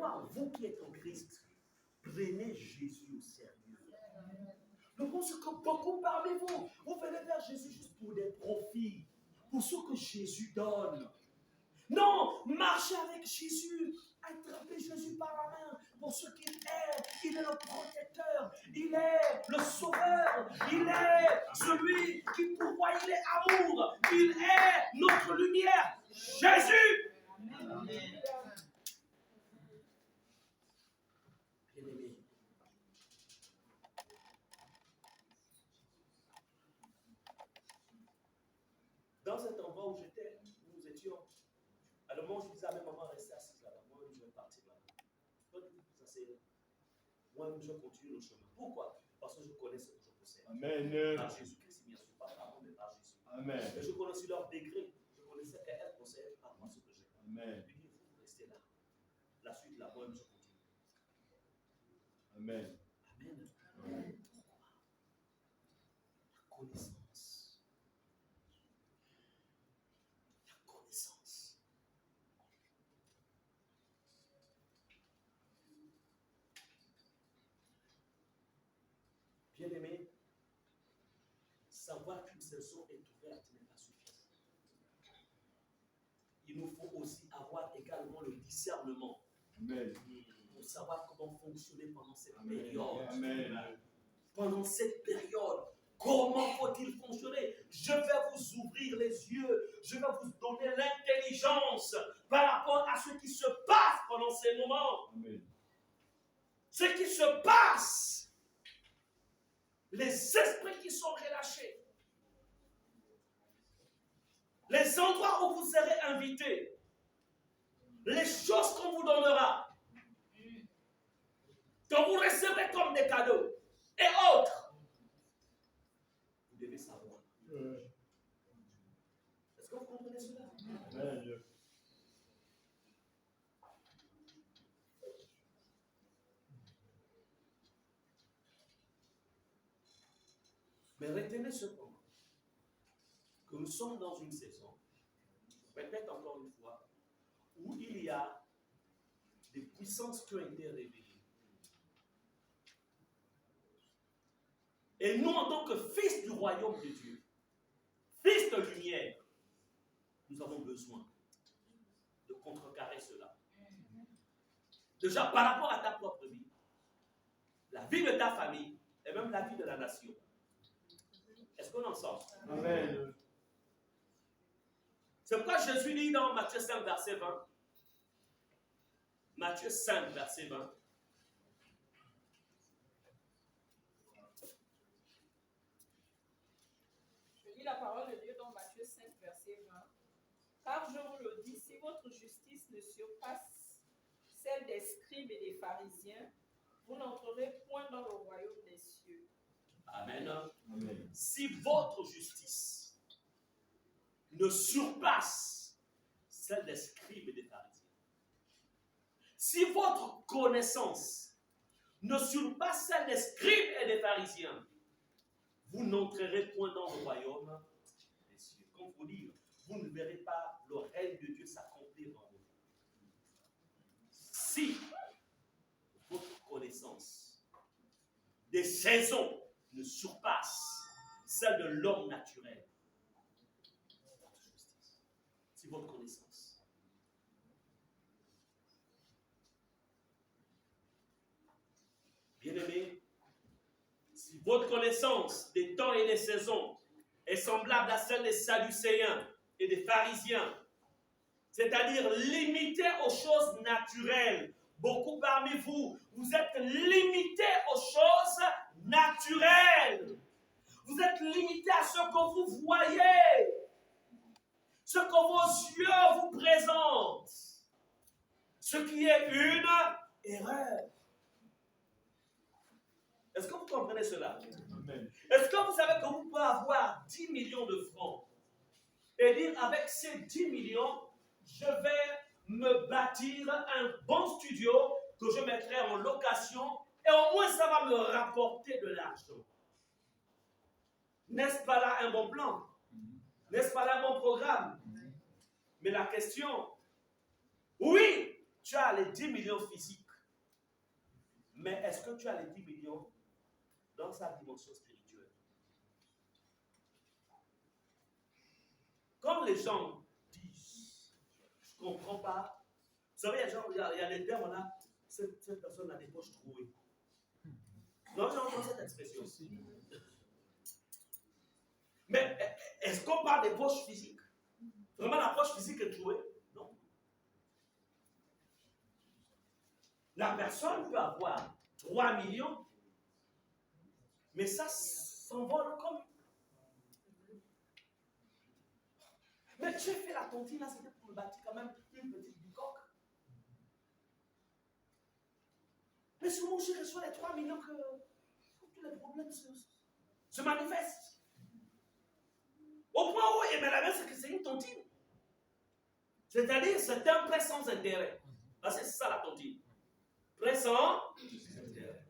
pourquoi vous qui êtes en Christ, prenez Jésus au sérieux. Je pense que beaucoup parmi vous, vous venez vers Jésus juste pour des profits, pour ce que Jésus donne. Non, marchez avec Jésus, attrapez Jésus par la main pour ce qu'il est. Il est le protecteur, il est le sauveur, il est celui qui pourvoit, il est amour, il est notre lumière. Jésus! Amen. Bien-aimé, dans cet endroit où j'étais, où nous étions, à le moment où je disais à mes mamans, restez assise là-bas, moi je vais partir là. Toi, tu vous asseyez là. Moi, je continue le chemin. Pourquoi? Parce que je connais ce que je possède. Amen. Par Jésus-Christ, bien sûr, pas par moi, mais par Jésus. Amen. Et je connais aussi leur degré. Je connaissais qu'elle possède par moi ce que j'ai. Amen. Je dis, vous restez là. La suite, la bonne, je continue. Amen. Amen. Amen. La connaissance. La connaissance. Bien-aimé, savoir qu'une saison est ouverte n'est pas suffisant. Il nous faut aussi avoir également le discernement. Amen. Pour savoir comment fonctionner pendant cette période. Amen. Pendant cette période, comment faut-il fonctionner? Je vais vous ouvrir les yeux. Je vais vous donner l'intelligence par rapport à ce qui se passe pendant ces moments. Amen. Ce qui se passe. Les esprits qui sont relâchés. Les endroits où vous serez invités. Les choses qu'on vous donnera. Que vous recevrez comme des cadeaux. Et autres. Vous devez savoir. Est-ce que vous comprenez cela? Amen. Mais retenez cependant que nous sommes dans une saison, répète encore une fois, où il y a des puissances qui ont été révélées. Et nous, en tant que fils du royaume de Dieu, fils de lumière, nous avons besoin de contrecarrer cela. Déjà, par rapport à ta propre vie, la vie de ta famille, et même la vie de la nation. Est-ce qu'on en sort? Amen. C'est pourquoi Jésus dit dans Matthieu 5, verset 20. Matthieu 5, verset 20. Je lis la parole de Dieu dans Matthieu 5, verset 20. Car je vous le dis, si votre justice ne surpasse celle des scribes et des pharisiens, vous n'entrerez point dans le royaume des cieux. Amen. Amen. Si votre justice ne surpasse celle des scribes et des pharisiens, si votre connaissance ne surpasse celle des scribes et des pharisiens, vous n'entrerez point dans le royaume des cieux. Comme vous dire, vous ne verrez pas le règne de Dieu s'accomplir en vous. Si votre connaissance des saisons ne surpasse celle de l'homme naturel, si votre connaissance. Bien-aimés, si votre connaissance des temps et des saisons est semblable à celle des Sadducéens et des pharisiens, c'est-à-dire limitée aux choses naturelles, beaucoup parmi vous, vous êtes limités aux choses naturelles. Vous êtes limités à ce que vous voyez, ce que vos yeux vous présentent, ce qui est une erreur. Est-ce que vous comprenez cela? Amen. Est-ce que vous savez que vous pouvez avoir 10 millions de francs et dire avec ces 10 millions, je vais me bâtir un bon studio que je mettrai en location et au moins ça va me rapporter de l'argent. N'est-ce pas là un bon plan? N'est-ce pas là un bon programme? Mais la question, oui, tu as les 10 millions physiques, mais est-ce que tu as les 10 millions dans sa dimension spirituelle? Comme les gens disent, je ne comprends pas. Vous savez, il y a des termes là, cette personne a des poches trouées. Non, j'ai entendu cette expression. Mais est-ce qu'on parle des poches physiques? Vraiment la poche physique est trouée? Non. La personne peut avoir 3 millions, mais ça s'envole comme. Mais tu as fait la tontine là, c'était pour bâtir quand même une petite bicoque. Mais souvent, je reçois les 3 millions que tous les problèmes se manifestent. Au point où, et la c'est que c'est une tontine. C'est-à-dire, c'est un prêt sans intérêt. Parce que c'est ça la tontine. Prêt sans intérêt.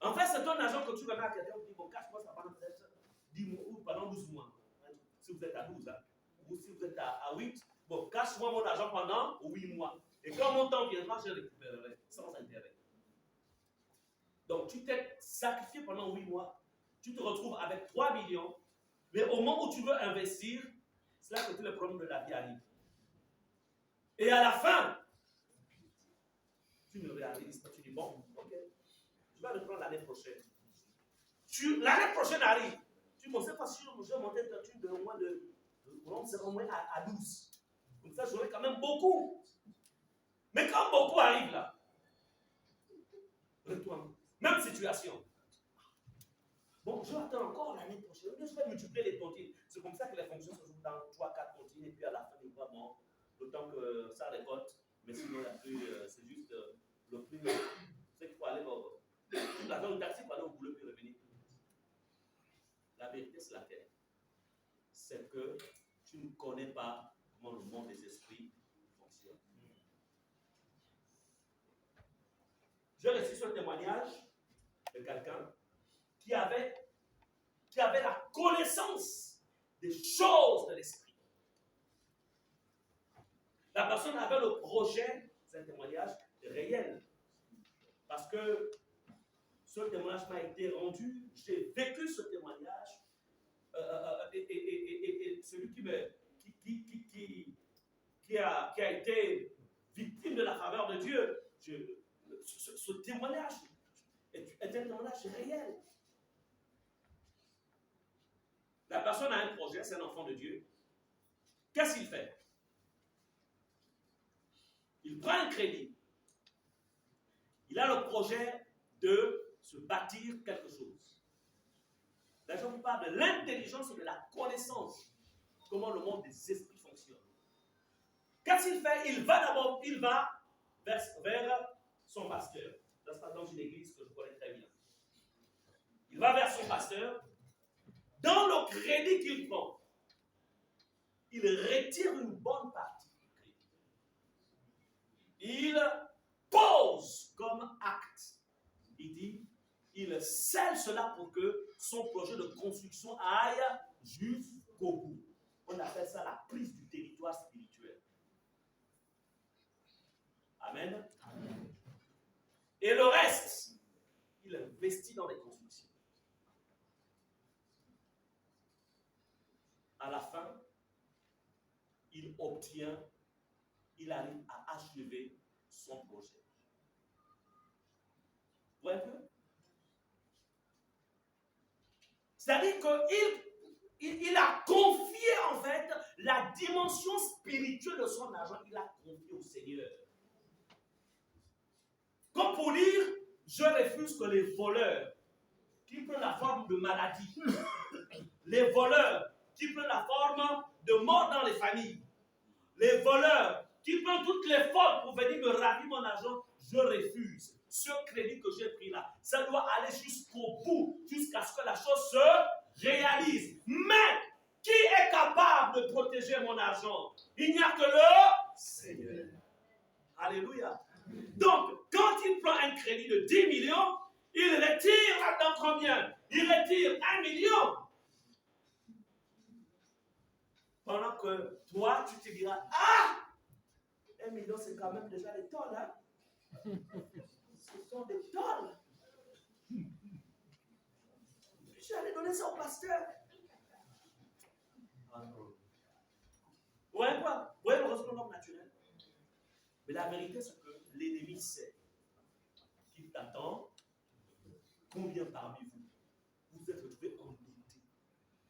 En fait, c'est un argent que tu vas mettre à quelqu'un, bon, cache-moi ça pendant peut-être 10 mois ou pendant 12 mois. Si vous êtes à 12, hein, ou si vous êtes à 8, bon, cache-moi mon argent pendant 8 mois. Et quand mon temps viendra, je récupérerai sans intérêt. Donc, tu t'es sacrifié pendant 8 mois, tu te retrouves avec 3 millions, mais au moment où tu veux investir, c'est là que tous les problèmes de la vie arrivent. Et à la fin, tu ne réalises pas, tu dis bon, ok, je vais reprendre l'année prochaine. L'année prochaine arrive, tu ne sais pas si je vais monter une thune de au moins à 12. Comme ça, j'aurai quand même beaucoup. Mais quand beaucoup arrive là, retourne. Même situation. Bon, je vais attendre encore l'année prochaine. Je vais multiplier les tontines. C'est comme ça que les fonctions se jouent dans 3-4 tontines. Et puis à la fin, il va bon, le temps que ça récolte. Mais sinon, il n'y a plus. C'est juste le prix. C'est qu'il faut aller au. L'argent du taxi pour aller au boulot puis revenir. La vérité, c'est laquelle? C'est que tu ne connais pas comment le monde des esprits fonctionne. J'ai reçu ce témoignage de quelqu'un qui avait la connaissance des choses de l'esprit. La personne avait le projet, c'est un témoignage réel. Parce que ce témoignage m'a été rendu, j'ai vécu ce témoignage, et celui qui a été victime de la faveur de Dieu, ce témoignage est un témoignage réel. La personne a un projet, c'est un enfant de Dieu. Qu'est-ce qu'il fait? Il prend un crédit. Il a le projet de se bâtir quelque chose. Là, je vous parle de l'intelligence et de la connaissance. Comment le monde des esprits fonctionne. Qu'est-ce qu'il fait? Il va vers son pasteur. Ça se passe dans une église que je connais très bien. Il va vers son pasteur. Dans le crédit qu'il prend, il retire une bonne partie du crédit. Il pose comme acte. Il dit, il scelle cela pour que son projet de construction aille jusqu'au bout. On appelle ça la prise du territoire spirituel. Amen. Amen. Et le reste, il investit dans les constructions. À la fin, il arrive à achever son projet. Vous voyez un peu? C'est-à-dire qu'il a confié en fait la dimension spirituelle de son argent, il a confié au Seigneur. Comme pour dire, je refuse que les voleurs qui prennent la forme de maladie, les voleurs qui prennent la forme de mort dans les familles, les voleurs qui prennent toutes les fautes pour venir me ravir mon argent, je refuse. Ce crédit que j'ai pris là, ça doit aller jusqu'au bout, jusqu'à ce que la chose se réalise. Mais qui est capable de protéger mon argent? Il n'y a que le Seigneur. Alléluia. Donc, quand il prend un crédit de 10 millions, il retire dans combien? Il retire 1 million. Pendant que toi, tu te diras, ah, 1 million, c'est quand même déjà des tonnes. Hein? Ce sont des tonnes. Je suis allé donner ça au pasteur. Ah non. Vous voyez quoi? Vous voyez le reste de l'homme naturel? Mais la vérité, c'est que l'ennemi sait qu'il t'attend. Combien parmi vous, vous êtes retrouvés endettés,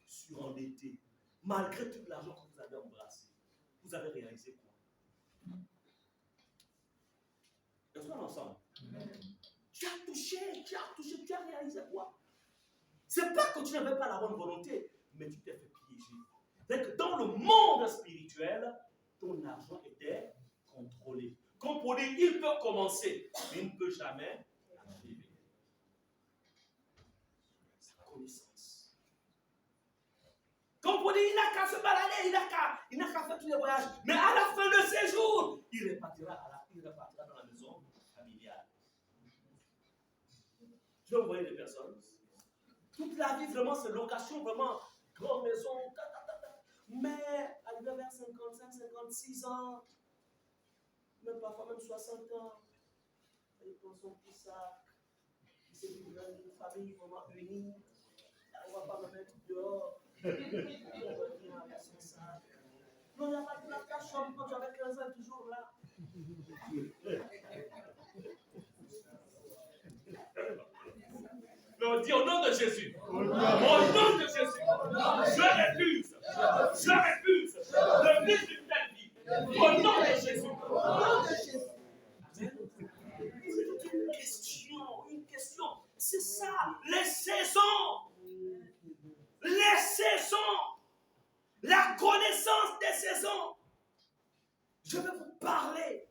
surendettés, malgré tout l'argent que vous avez embrassé? Vous avez réalisé quoi? Est-ce qu'on est ensemble? Tu as touché, tu as réalisé quoi? C'est pas que tu n'avais pas la bonne volonté, mais tu t'es fait piéger. C'est que dans le monde spirituel, ton argent était contrôlé. Comme pour dire, il peut commencer, mais il ne peut jamais arriver. Sa connaissance. Comme pour dire, il n'a qu'à se balader, il n'a qu'à faire tous les voyages. Mais à la fin de ses jours, il repartira dans la maison familiale. Je vous voyez des personnes. Toute la vie, vraiment, c'est location, vraiment, grande maison, mais arrivé vers 55, 56 ans, même parfois même 60 ans, il prend son petit sac, il s'est dit, une famille vraiment unie, on ne va pas me mettre dehors, on va venir avec son sac. Non, il n'y a pas de place qu'à chambre quand tu avais 15 ans, toujours là. Non, dis au nom de Jésus. Au nom de Jésus. Je refuse de vivre une telle vie. Au nom de Jésus. Au nom de Jésus. C'est une question. C'est ça, les saisons. Les saisons. La connaissance des saisons. Je vais vous parler.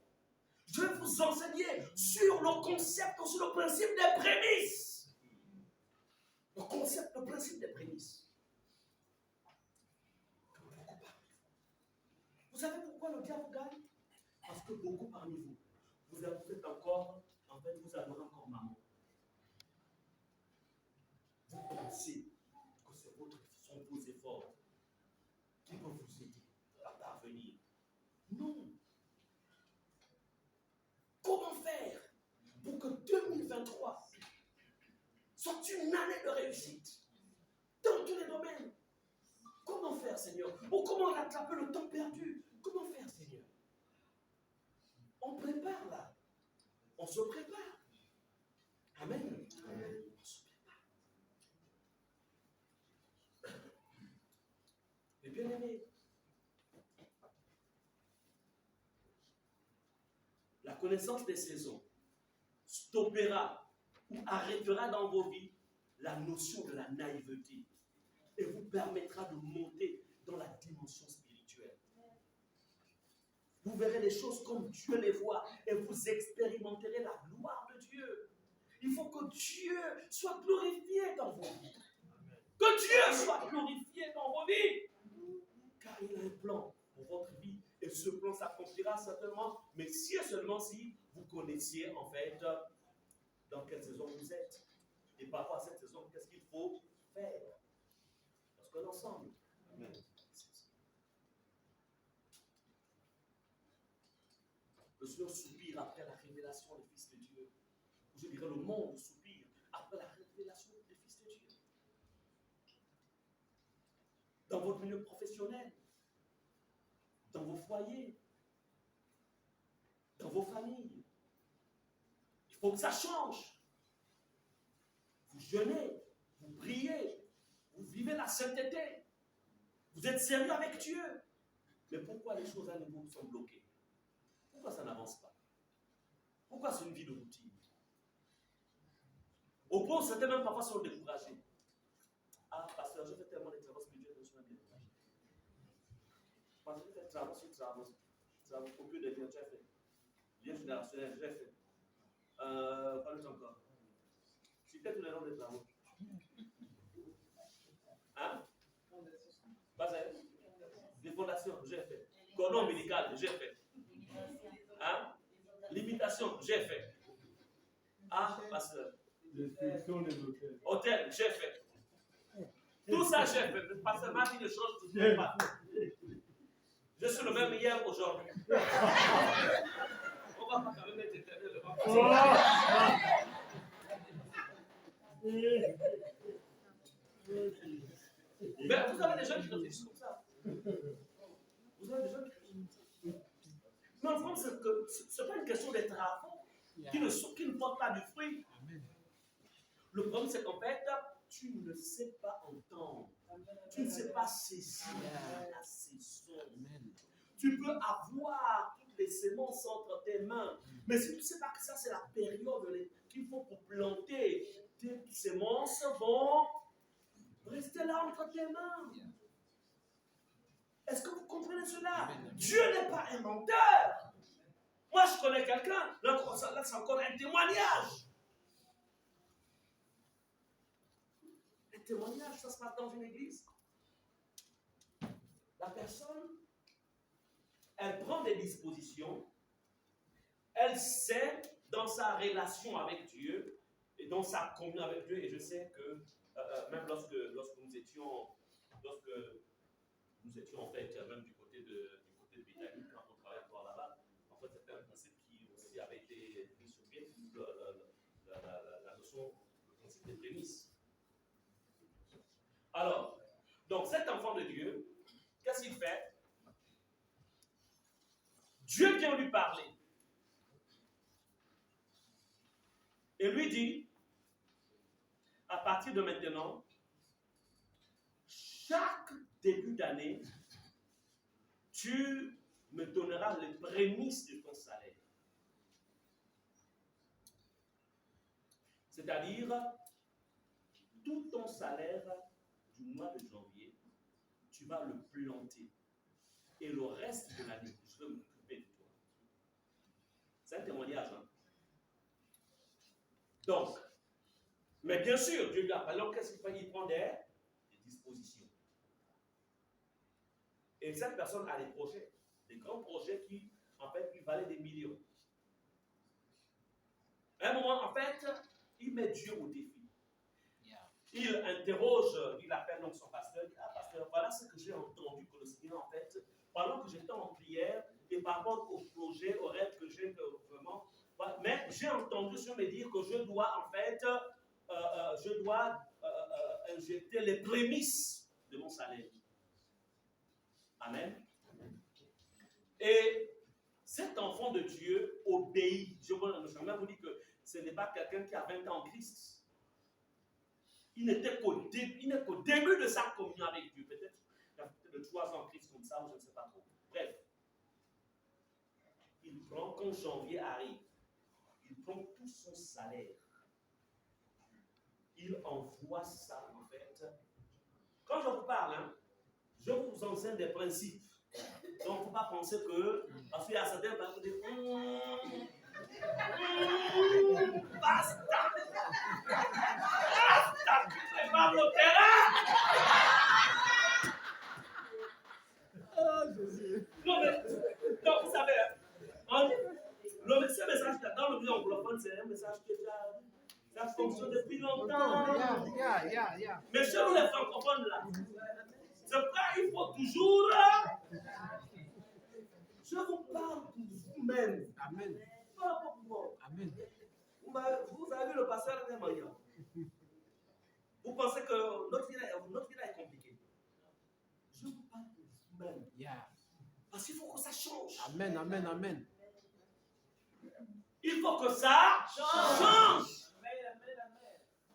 Je vais vous enseigner sur le concept, sur le principe des prémices. Le concept, le principe des prémices. Vous savez pourquoi le diable gagne? Parce que beaucoup parmi vous, vous êtes encore, en fait, vous adorez encore maman. Vous pensez que ce sont vos efforts qui peuvent vous aider à parvenir. Non. Comment faire pour que 2023 soit une année de réussite dans tous les domaines? Comment faire, Seigneur? Ou comment rattraper le temps perdu? Comment faire, Seigneur? On prépare là. On se prépare. Amen. Amen. On se prépare. Mais bien aimé, la connaissance des saisons stoppera ou arrêtera dans vos vies la notion de la naïveté et vous permettra de monter dans la dimension spirituelle. Vous verrez les choses comme Dieu les voit et vous expérimenterez la gloire de Dieu. Il faut que Dieu soit glorifié dans vos vies. Que Dieu soit glorifié dans vos vies. Car il a un plan pour votre vie et ce plan s'accomplira certainement, mais si et seulement si vous connaissiez en fait dans quelle saison vous êtes. Et par rapport à cette saison, qu'est-ce qu'il faut faire? Parce qu'on est ensemble. Amen. Le Seigneur soupire après la révélation des fils de Dieu. Je dirais le monde soupire après la révélation des fils de Dieu. Dans votre milieu professionnel, dans vos foyers, dans vos familles. Il faut que ça change. Vous jeûnez, vous priez, vous vivez la sainteté. Vous êtes sérieux avec Dieu. Mais pourquoi les choses à nouveau sont bloquées? Pourquoi ça n'avance pas? Pourquoi c'est une vie de routine? Au point où certains même parfois sont découragés. Ah, pasteur, je fais tellement de travaux spirituels que je suis bien découragé. Parce que je fais travaux sur travaux. Au plus de bien, tu as fait. Bien générationnel, j'ai fait. Pas le temps encore. Citez tous les noms des travaux. Hein? Des fondations, j'ai fait. Cordon médical, j'ai fait. Hein? Limitation, j'ai fait. Ah, pasteur. Destruction des hôtels. Hôtel, j'ai fait. Tout ça, j'ai fait. Pasteur Martin ne change tout pas. Je suis le même hier, aujourd'hui. On va pas quand même être éternel devant Mais vous avez des gens qui réfléchissent comme ça. Vous avez des gens qui réfléchissent. Mais en France, ce n'est pas une question d'être à fond, qui ne portent pas de fruits. Le problème, c'est qu'en fait, tu ne sais pas entendre. Tu ne sais pas saisir la saison. Tu peux avoir toutes les semences entre tes mains. Mais si tu ne sais pas que ça, c'est la période qu'il faut pour planter, tes semences vont rester là entre tes mains. Est-ce que vous comprenez cela? Dieu n'est pas un menteur. Moi, je connais quelqu'un. Là, c'est encore un témoignage. Un témoignage, ça se passe dans une église. La personne, elle prend des dispositions. Elle sait dans sa relation avec Dieu et dans sa communion avec Dieu. Et je sais que même lorsque nous étions en fait même du côté de Bethany, quand on travaillait encore là-bas, en fait c'était un principe qui aussi avait été mis sur pied, la notion, le principe des prémices. Alors, donc cet enfant de Dieu, qu'est-ce qu'il fait? Dieu vient lui parler. Et lui dit, à partir de maintenant, chaque début d'année, tu me donneras les prémices de ton salaire. C'est-à-dire, tout ton salaire du mois de janvier, tu vas le planter. Et le reste de l'année, je vais m'occuper de toi. C'est un témoignage, hein? Donc, mais bien sûr, Dieu lui a parlé, alors qu'est-ce qu'il fait? Il prend des dispositions. Et cette personne a des projets, des grands projets qui, en fait, lui valaient des millions. À un moment, en fait, il met Dieu au défi. Il interroge, il appelle donc son pasteur, il dit, ah pasteur, voilà ce que j'ai entendu que le Seigneur, en fait, pendant que j'étais en prière, et par rapport au projet, au rêve que j'ai vraiment, mais j'ai entendu sur me dire que je dois, en fait, injecter les prémices de mon salaire. Amen. Et cet enfant de Dieu obéit. Je veux vous dire que ce n'est pas quelqu'un qui a 20 ans en Christ. Il n'est qu'au début de sa communion avec Dieu. Peut-être de 3 ans en Christ comme ça, ou je ne sais pas trop. Bref. Il prend, quand janvier arrive, il prend tout son salaire. Il envoie ça, en fait. Quand je vous parle, hein, je vous enseigne des principes. Donc, il ne faut pas penser que, parce qu'il y a certains qui disent, basta, tu prépares le terrain. Non, mais, donc, vous savez, ce message dans le milieu anglophone, c'est un message qui ça fonctionne depuis longtemps. Mais chez nous, les francophones, là, c'est pourquoi il faut toujours. Je vous parle pour vous-même. Amen. Pas pour moi. Amen. Vous avez vu le pasteur de Maya. Vous pensez que notre vie là est compliquée. Je vous parle pour vous-même. Yeah. Parce qu'il faut que ça change. Amen, amen, amen. Il faut que ça change.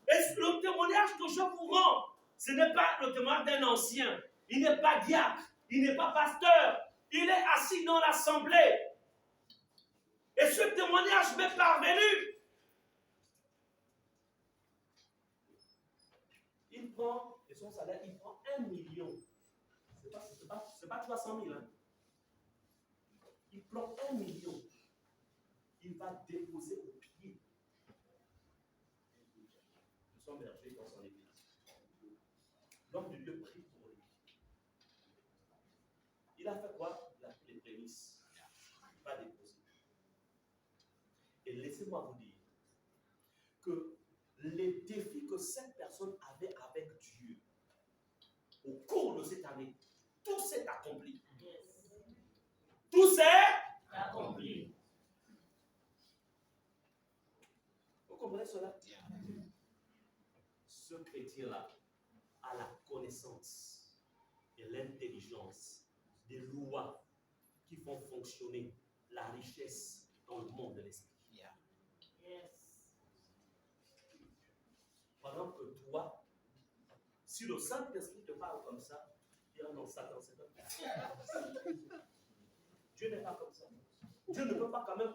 Et le témoignage que je vous rends, ce n'est pas le témoignage d'un ancien. Il n'est pas diacre. Il n'est pas pasteur. Il est assis dans l'assemblée. Et ce témoignage m'est parvenu. Il prend, et son salaire, il prend 1 million. Ce n'est pas 300 000. Hein. Il prend 1 million. Il va déposer au pied de son berger dans son église. L'homme de Dieu prie pour lui. Il a fait quoi? Il a pris les prémices. Il va déposer. Et laissez-moi vous dire que les défis que cette personne avait avec Dieu au cours de cette année, tout s'est accompli. tout s'est accompli. Vous comprenez cela? Ce chrétien-là a la connaissance et l'intelligence des lois qui font fonctionner la richesse dans le monde de l'esprit. Pendant que toi, si le Saint-Esprit te parle comme ça, il y a non, Satan, c'est pas ça. Dieu n'est pas comme ça. Dieu ne peut pas quand même.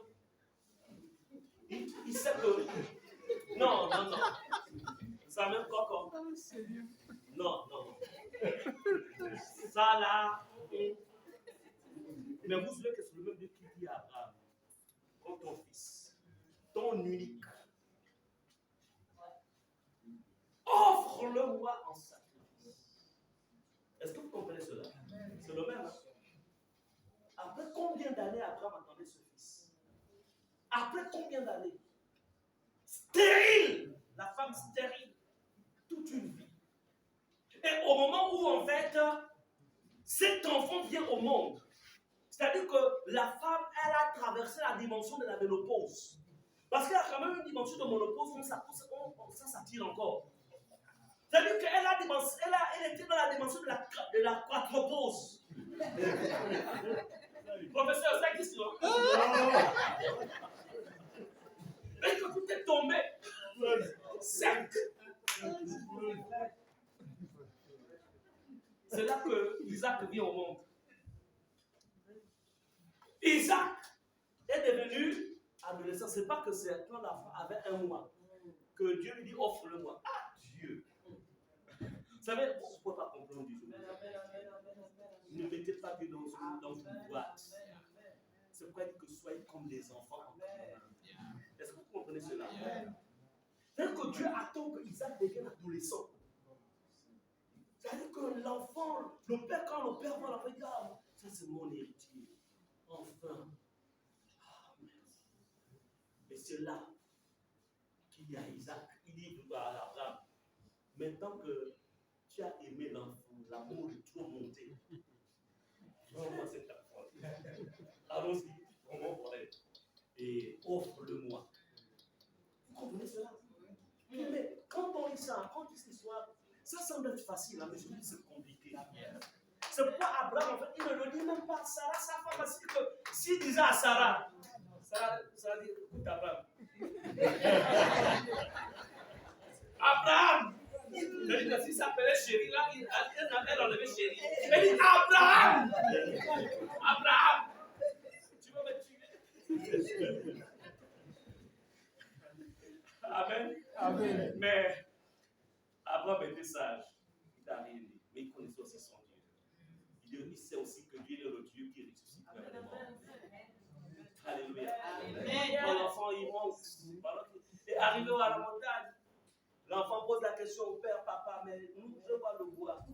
Il sait que. Non. Ça même coco. Non. Ça là. Mais vous savez que c'est le même Dieu qui dit à Abraham, comme ton fils, ton unique, offre-le-moi en sacrifice. Est-ce que vous comprenez cela? C'est le même. Hein? Après combien d'années Abraham attendait ce fils? Après combien d'années? Stérile! La femme stérile. Toute une vie. Et au moment où en fait, cet enfant vient au monde, c'est-à-dire que la femme, elle a traversé la dimension de la ménopause. Parce qu'il y a quand même une dimension de ménopause où ça s'attire encore. C'est-à-dire qu'elle était dans la dimension de la quadropause. Professeur, ça existe, non? Et que tout est tombé sec. C'est là que Isaac vient au monde. Isaac est devenu adolescent. Ce n'est pas que c'est quand l'enfant avait 1 mois que Dieu lui dit offre-le-moi. Ah, Dieu! Vous savez, vous ne pouvez pas comprendre du tout. Ne mettez pas Dieu dans une boîte. C'est pourquoi il dit que soyez comme des enfants. Est-ce que vous comprenez cela? C'est-à-dire que Dieu attend que Isaac devienne adolescent. C'est-à-dire que l'enfant, le père, quand le père voit l'enfant, il dit ah, ça c'est mon héritier. Enfin. Ah, et c'est là qu'il y a Isaac. Il dit à Abraham, maintenant que tu as aimé l'enfant, l'amour est trop monté. Vraiment, c'est ta faute. Allons-y, vraiment pour elle. Et offre-le-moi. Vous comprenez cela? Mais quand on lit ça, quand on dit cette histoire, ça semble être facile, hein, mais je dis que c'est compliqué. C'est pourquoi Abraham, en fait, il ne le dit même pas à Sarah, sa femme, parce que s'il disait à Sarah dit, écoute Abraham. Abraham! C'est-à-dire que s'il s'appelait chéri, là, elle enlevait chéri. Il dit Abraham! Abraham! Tu veux me tuer? Amen. Amen. Mais Abraham était sage. Il n'a rien dit. Mais il connaissait aussi son Dieu. Il sait aussi que Dieu est le Dieu qui ressuscite les morts. Alléluia. Amen. L'enfant, il monte. Et arrivé à la montagne, l'enfant pose la question au père, papa, mais je vois le bois.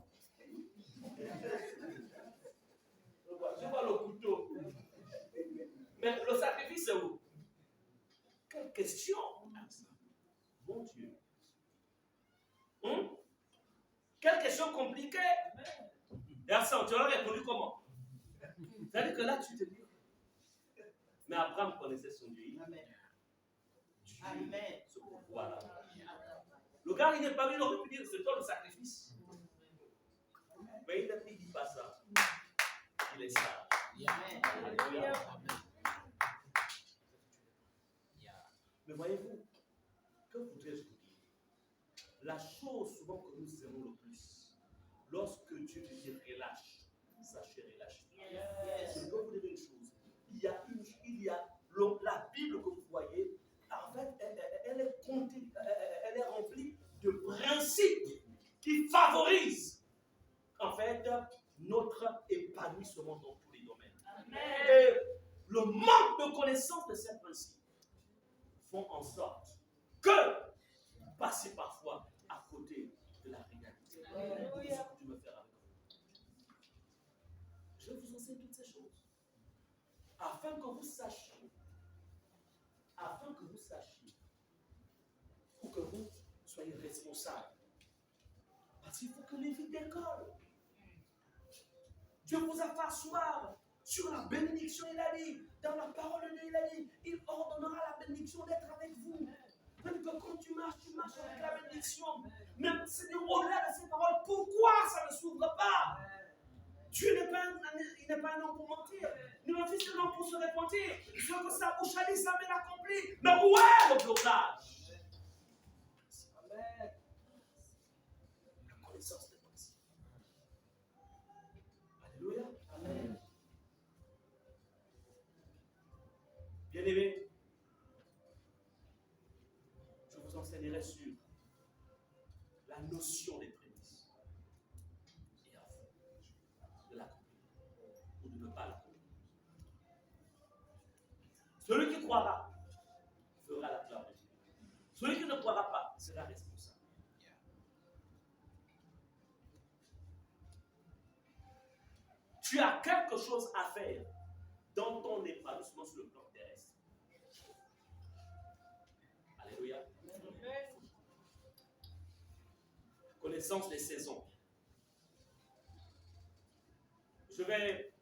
Je vois le couteau. Mais le sacrifice, c'est où? Quelle question? Mon Dieu. Quelle question compliquée. Garçon, tu aurais répondu comment? C'est-à-dire que là, tu te dis. Mais Abraham connaissait son Dieu. Amen. Voilà. Le gars, il n'est pas venu, il aurait pu dire c'est toi le sacrifice. Mais il ne dit pas ça. Il est sage. Alléluia. Mais voyez-vous, que voudrais-je vous dire? La chose souvent que nous aimons le plus, lorsque Dieu te dit relâche, sachez relâcher. Je peux vous dire une chose. Il y a la Bible que vous voyez, en fait, elle est remplie de principes qui favorisent, en fait, notre épanouissement dans tous les domaines. Et le manque de connaissance de ces principes font en sorte que vous passez parfois à côté de la réalité. C'est ce que tu veux faire avec vous. Je vous enseigne toutes ces choses afin que vous sachiez, pour que vous soyez responsables. Parce qu'il faut que les vies décollent. Dieu vous a fait asseoir sur la bénédiction, il a dit, dans la parole de Dieu, il a dit, il ordonnera la bénédiction d'être avec vous. Même que quand tu marches avec la bénédiction. Même Seigneur, au-delà de ces paroles, pourquoi ça ne s'ouvre pas? Dieu n'est pas un homme pour mentir, ni un fils d'un homme pour se repentir. Ce que sa bouche a dit, ça m'est accompli. Mais où est le blocage? Amen. La connaissance des principes. Alléluia. Amen. Bien-aimés, je vous enseignerai sur la notion des prémices. Et à vous de l'accomplir ou de ne pas l'accomplir. Celui qui croira fera la gloire de Dieu. Celui qui ne croira pas sera responsable. Tu as quelque chose à faire dans ton épanouissement sur le plan terrestre. Alléluia. Connaissance des saisons. Je vais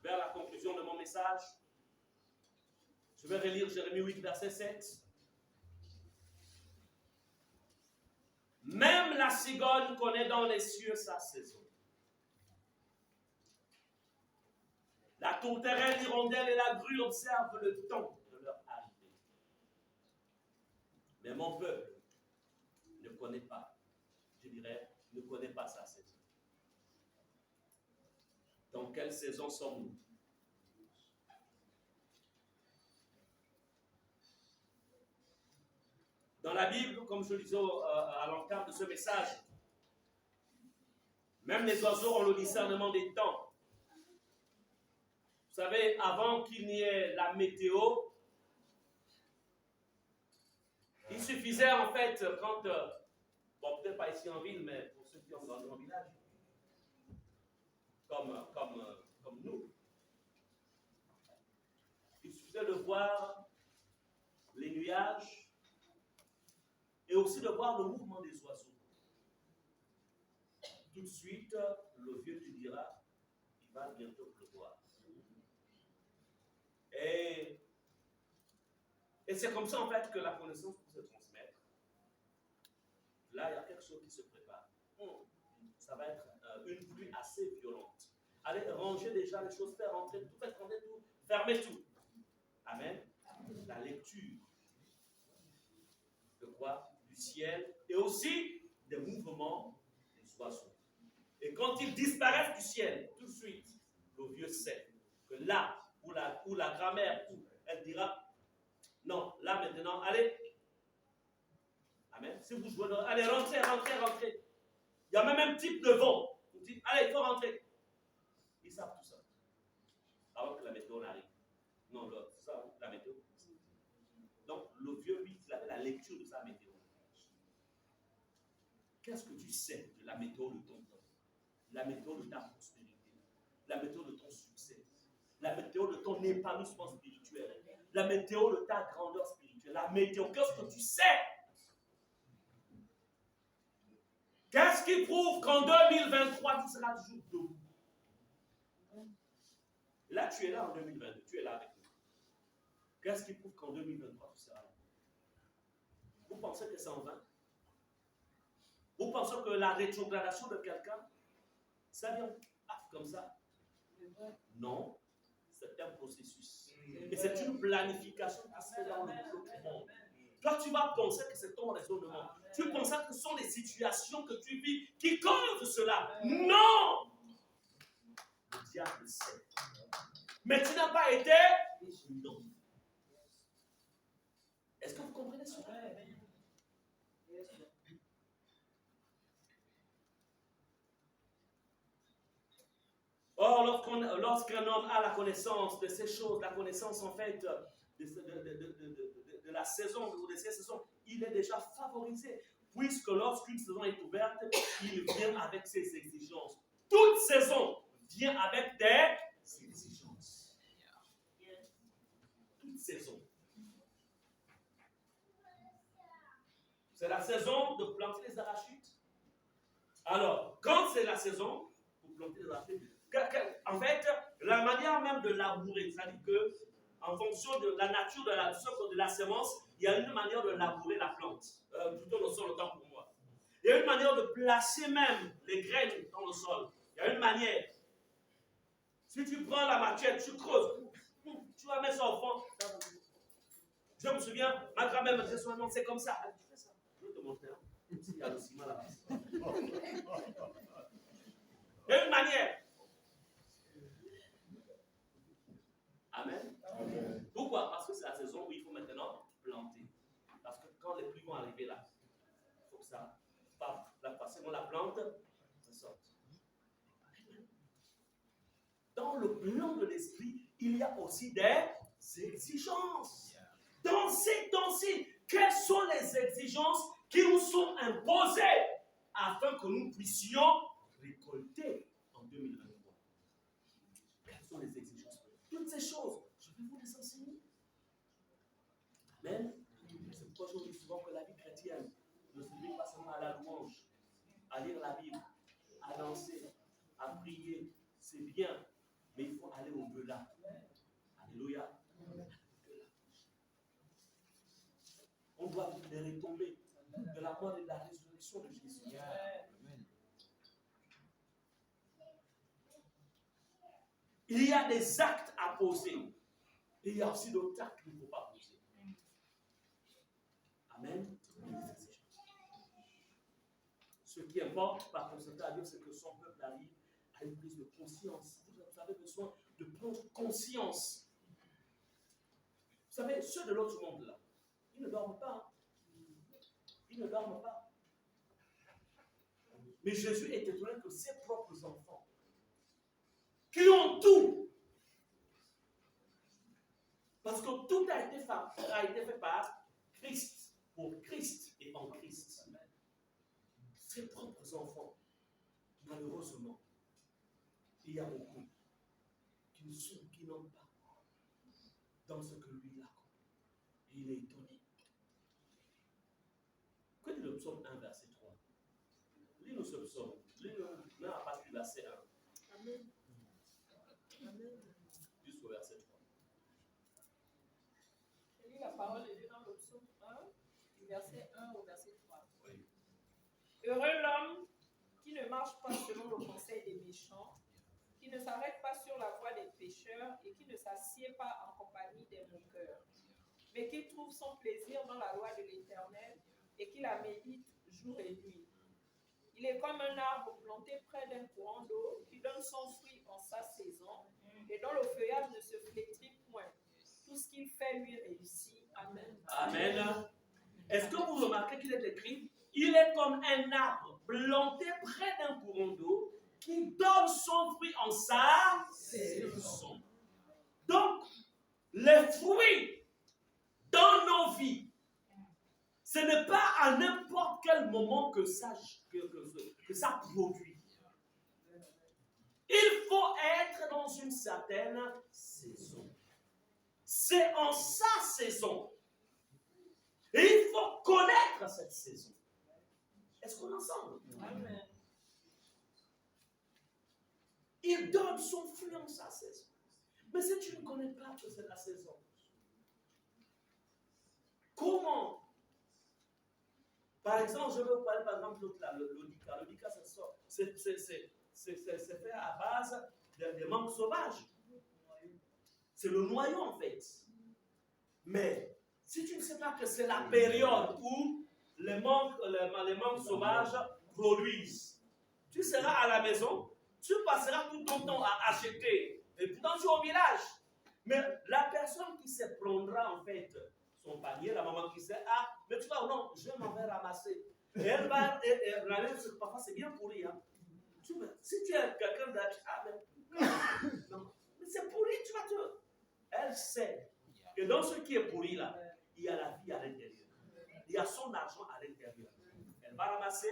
vers la conclusion de mon message. Je vais relire Jérémie 8, verset 7. Même la cigogne connaît dans les cieux sa saison. La tourterelle, l'hirondelle et la grue observent le temps de leur arrivée. Mais mon peuple ne connaît pas, je dirais, ne connaît pas sa saison. Dans quelle saison sommes-nous? Dans la Bible, comme je le disais à l'entame de ce message, même les oiseaux ont le discernement des temps. Vous savez, avant qu'il n'y ait la météo, il suffisait en fait, quand, bon peut-être pas ici en ville, mais pour ceux qui ont grandi en village, comme nous, il suffisait de voir les nuages et aussi de voir le mouvement des oiseaux. Tout de suite, le vieux te dira, il va bientôt pleuvoir. Et c'est comme ça en fait que la connaissance peut se transmettre. Là, il y a quelque chose qui se prépare. Ça va être une pluie assez violente. Allez, rangez déjà les choses, faites rentrer tout, fermez tout. Amen. La lecture de quoi? Du ciel et aussi des mouvements des oiseaux. Et quand ils disparaissent du ciel, tout de suite, le vieux sait que là, où la grammaire, elle dira, non, là maintenant, allez. Amen. Si vous jouez, allez, rentrez. Il y a même un type de vent. Vous dites, allez, il faut rentrer. Ils savent tout ça. Avant que la météo n'arrive. Non, c'est ça, la météo. Donc, le vieux, lui, il avait la lecture de sa météo. Qu'est-ce que tu sais de la météo de ton temps? La météo de ta prospérité. La météo de ton succès. La météo de ton épanouissement spirituel, la météo de ta grandeur spirituelle, la météo, qu'est-ce que tu sais? Qu'est-ce qui prouve qu'en 2023, tu seras toujours debout? Là, tu es là en 2022, tu es là avec nous. Qu'est-ce qui prouve qu'en 2023, tu seras là? Vous pensez que c'est en vain? Vous pensez que la rétrogradation de quelqu'un, ça vient comme ça? Non. C'est un processus. Et c'est une planification qui se fait dans le monde. Toi, tu vas penser que c'est ton raisonnement. Tu penses que ce sont les situations que tu vis qui causent cela. Non! Le diable sait. Mais tu n'as pas été? Non. Est-ce que vous comprenez cela? Or, lorsqu'un homme a la connaissance de ces choses, la connaissance en fait de la saison ou de ces saisons, il est déjà favorisé. Puisque lorsqu'une saison est ouverte, il vient avec ses exigences. Toute saison vient avec des exigences. Toute saison. C'est la saison de planter les arachides. Alors, quand c'est la saison pour planter les arachides, en fait, La manière même de labourer, c'est-à-dire que en fonction de la nature de la semence, il y a une manière de labourer la plante. Plutôt le sol, autant pour moi. Il y a une manière de placer même les graines dans le sol. Il y a une manière. Si tu prends la machette, tu creuses, tu vas mettre ça au fond. Je me souviens, ma grand-mère me disait souvent, c'est comme ça. Elle dit, fais ça. Je vais te montrer. Il y a le ciment là-bas. Il y a une manière. Amen. Amen. Pourquoi? Parce que c'est la saison où il faut maintenant planter. Parce que quand les pluies vont arriver là, il faut que ça parte. La façon la plante, ça sorte. Dans le plan de l'esprit, il y a aussi des exigences. Dans ces temps-ci, quelles sont les exigences qui nous sont imposées afin que nous puissions récolter en 2023? Quelles sont les exigences? Toutes ces choses, je vais vous les enseigner. Amen. C'est pourquoi je dis souvent que la vie chrétienne ne se limite pas seulement à la louange, à lire la Bible, à danser, à prier. C'est bien, mais il faut aller au-delà. Alléluia. On doit vivre les retombées de la mort et de la résurrection de Jésus. Amen. Il y a des actes à poser. Et il y a aussi d'autres actes qu'il ne faut pas poser. Amen. Ce qui importe, par conséquent, à Dieu, c'est que son peuple arrive à une prise de conscience. Vous avez besoin de prendre conscience. Vous savez, ceux de l'autre monde là, ils ne dorment pas. Ils ne dorment pas. Mais Jésus est étonné que ses propres enfants, qui ont tout, parce que tout a été fait par Christ, pour Christ et en Christ. Ses propres enfants, malheureusement, il y a beaucoup qui n'ont pas dans ce que lui a accompli. Et il est étonné. Que dit le psaume 1, verset 3? Lis-nous ce psaume. Lis-nous à partir du verset 1. Amen. Amen. Jusqu'au verset 3. Je lis la parole de Dieu dans le psaume 1, du verset 1 au verset 3. Oui. Heureux l'homme qui ne marche pas selon le conseil des méchants, qui ne s'arrête pas sur la voie des pécheurs et qui ne s'assied pas en compagnie des moqueurs, mais qui trouve son plaisir dans la loi de l'Éternel et qui la médite jour et nuit. Il est comme un arbre planté près d'un courant d'eau qui donne son fruit en sa saison et dont le feuillage ne se flétrit point. Tout ce qu'il fait lui réussit. Amen. Amen. Est-ce que vous remarquez qu'il est écrit, il est comme un arbre planté près d'un courant d'eau qui donne son fruit en sa saison. Donc, les fruits dans nos vies, ce n'est pas à n'importe quel moment que ça produit. Il faut être dans une certaine saison. C'est en sa saison. Et il faut connaître cette saison. Est-ce qu'on est ensemble? Amen. Il donne son fruit en sa saison. Mais si tu ne connais pas que c'est la saison, comment? Par exemple, je vais vous parler par exemple l'autre là, l'Odica. L'Odica, c'est fait à base des mangues sauvages. C'est le noyau en fait. Mais si tu ne sais pas que c'est la période où les mangues sauvages produisent, tu seras à la maison, tu passeras tout ton temps à acheter. Et pourtant, tu es au village. Mais la personne qui se prendra en fait son panier, la maman qui sait, ah, mais tu vois, non, je m'en vais ramasser. Et elle va râler, parfois c'est bien pourri. Hein. Si tu es quelqu'un d'achat, ah, mais c'est pourri, tu vas te. Elle sait que dans ce qui est pourri là, il y a la vie à l'intérieur. Il y a son argent à l'intérieur. Elle va ramasser,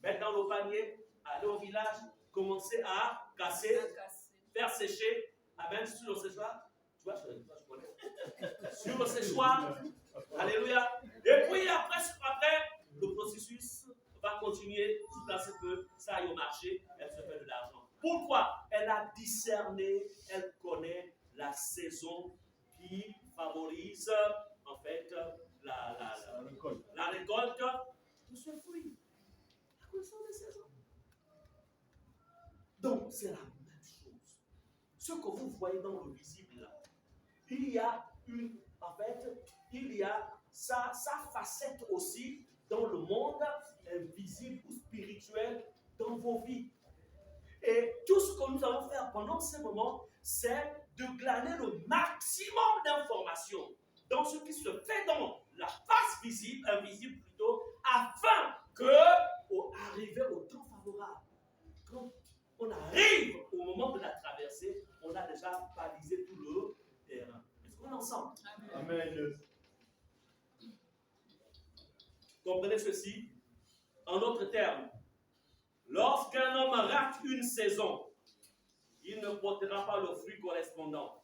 mettre dans le panier, aller au village, commencer à casser, faire sécher, amen, sur le séchoir. Tu vois, je connais. Sur le séchoir. Alléluia. Et puis après, le processus va continuer jusqu'à ce que ça aille au marché, elle se fait de l'argent. Pourquoi? Elle a discerné, elle bénisse, en fait, la récolte de ce fruit. La connaissance des saisons. Donc, c'est la même chose. Ce que vous voyez dans le visible là, il y a sa facette aussi dans le monde invisible ou spirituel dans vos vies. Et tout ce que nous allons faire pendant ce moment, c'est de glaner le maximum d'informations dans ce qui se fait dans la face visible, invisible plutôt, afin que, au arriver au temps favorable, quand on arrive au moment de la traversée, on a déjà balisé tout le terrain. Est-ce qu'on est ensemble? Amen. Comprenez ceci. En d'autres termes, lorsqu'un homme rate une saison, il ne portera pas le fruit correspondant.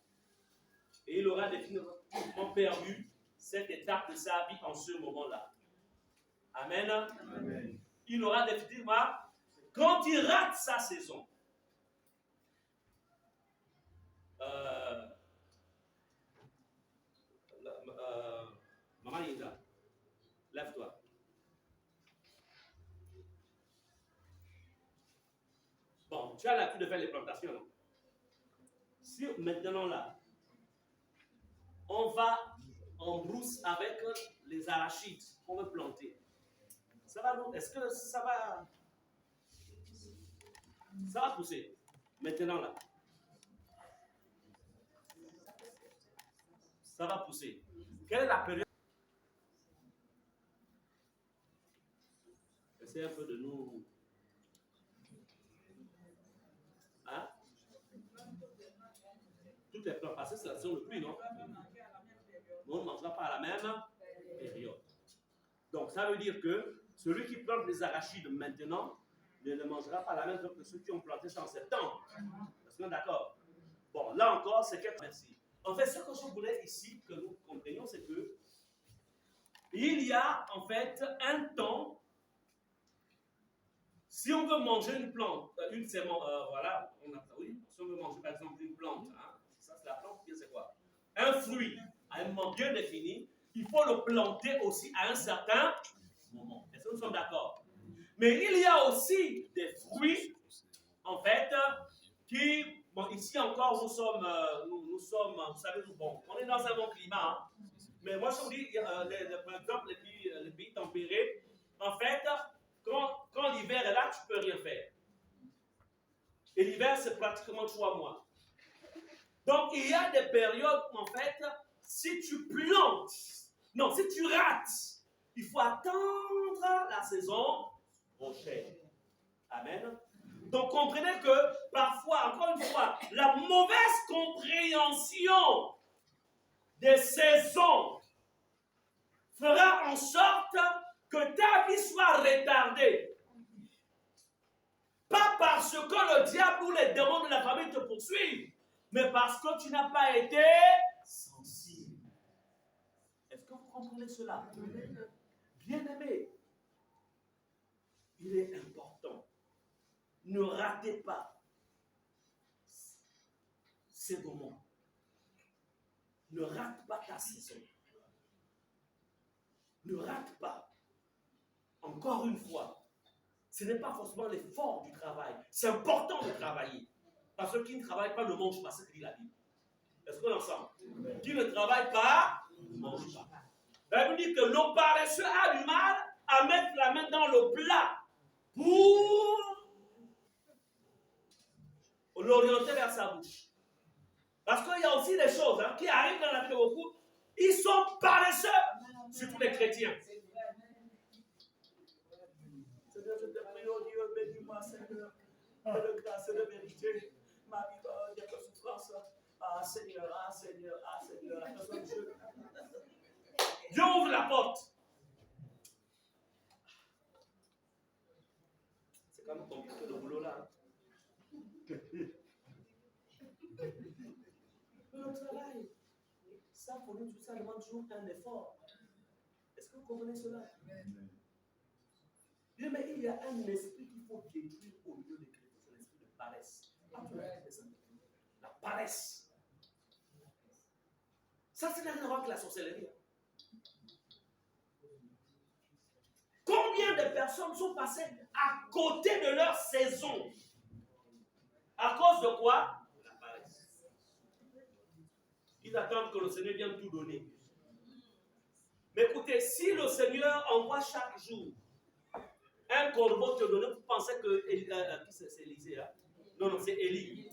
Et il aura définitivement perdu cette étape de sa vie en ce moment-là. Amen. Amen. Il aura définitivement, quand il rate sa saison, Maman Linda, lève-toi. Bon, tu as l'habitude de faire les plantations, non? Si maintenant là, on va en brousse avec les arachides qu'on veut planter, ça va nous, est-ce que ça va pousser? Maintenant là, ça va pousser. Quelle est la période? Essayez un peu de nous. Hein? Tout est plein. Parce que c'est la saison de pluie, non? On ne mangera pas à la même période. Donc, ça veut dire que celui qui plante les arachides maintenant ne le mangera pas à la même période que ceux qui ont planté ça en septembre. Est-ce qu'on est d'accord? Bon, là encore, c'est quelque chose. Merci. En fait, ce que je voulais ici que nous comprenions, c'est que il y a en fait un temps. Si on veut manger une plante, une sémence, voilà, oui, si on veut manger par exemple une plante, hein, ça c'est la plante, c'est quoi? Un fruit, à un moment bien défini, il faut le planter aussi à un certain moment. Est-ce que nous sommes d'accord? Mais il y a aussi des fruits, en fait, qui, bon, ici encore, nous sommes, vous savez, bon, on est dans un bon climat, hein, mais moi je vous dis, par exemple, les pays tempérés, en fait, quand l'hiver est là, tu ne peux rien faire. Et l'hiver, c'est pratiquement 3 mois. Donc, il y a des périodes où, en fait, si tu plantes, non, si tu rates, il faut attendre la saison prochaine. Amen. Donc, comprenez que parfois, encore une fois, la mauvaise compréhension des saisons fera en sorte que ta vie soit retardée. Pas parce que le diable ou les démons de la famille te poursuivent, mais parce que tu n'as pas été sensible. Est-ce que vous comprenez cela? Bien-aimé, il est important. Ne ratez pas ces moments. Ne rate pas ta saison. Ne rate pas. Encore une fois, ce n'est pas forcément l'effort du travail. C'est important de travailler. Parce que qui ne travaille pas ne mange pas, c'est ce que dit la Bible. Est-ce qu'on est ensemble? Qui ne travaille pas ne mange pas. La Bible dit que le paresseux a du mal à mettre la main dans le plat pour l'orienter vers sa bouche. Parce qu'il y a aussi des choses qui arrivent dans la vie de beaucoup. Ils sont paresseux, surtout les chrétiens. Seigneur, je te prie, oh Dieu, bénis-moi, Seigneur, de grâce et de vérité. Ma vie, il y a de souffrance. Ah Seigneur, ah Seigneur, ah Seigneur, la personne de Dieu. Dieu ouvre la porte. C'est quand même compliqué le boulot là. Le travail, ça pour nous, tout ça demande toujours un effort. Est-ce que vous comprenez cela? Bien, mais il y a un esprit qu'il faut détruire au milieu des chrétiens, c'est l'esprit de paresse. La paresse. Ça n'a rien à voir avec la sorcellerie. Combien de personnes sont passées à côté de leur saison? À cause de quoi? La paresse. Ils attendent que le Seigneur vienne tout donner. Mais écoutez, si le Seigneur envoie chaque jour un corbeau te donner, vous pensez que c'est Élisée, hein? Non, c'est Élie.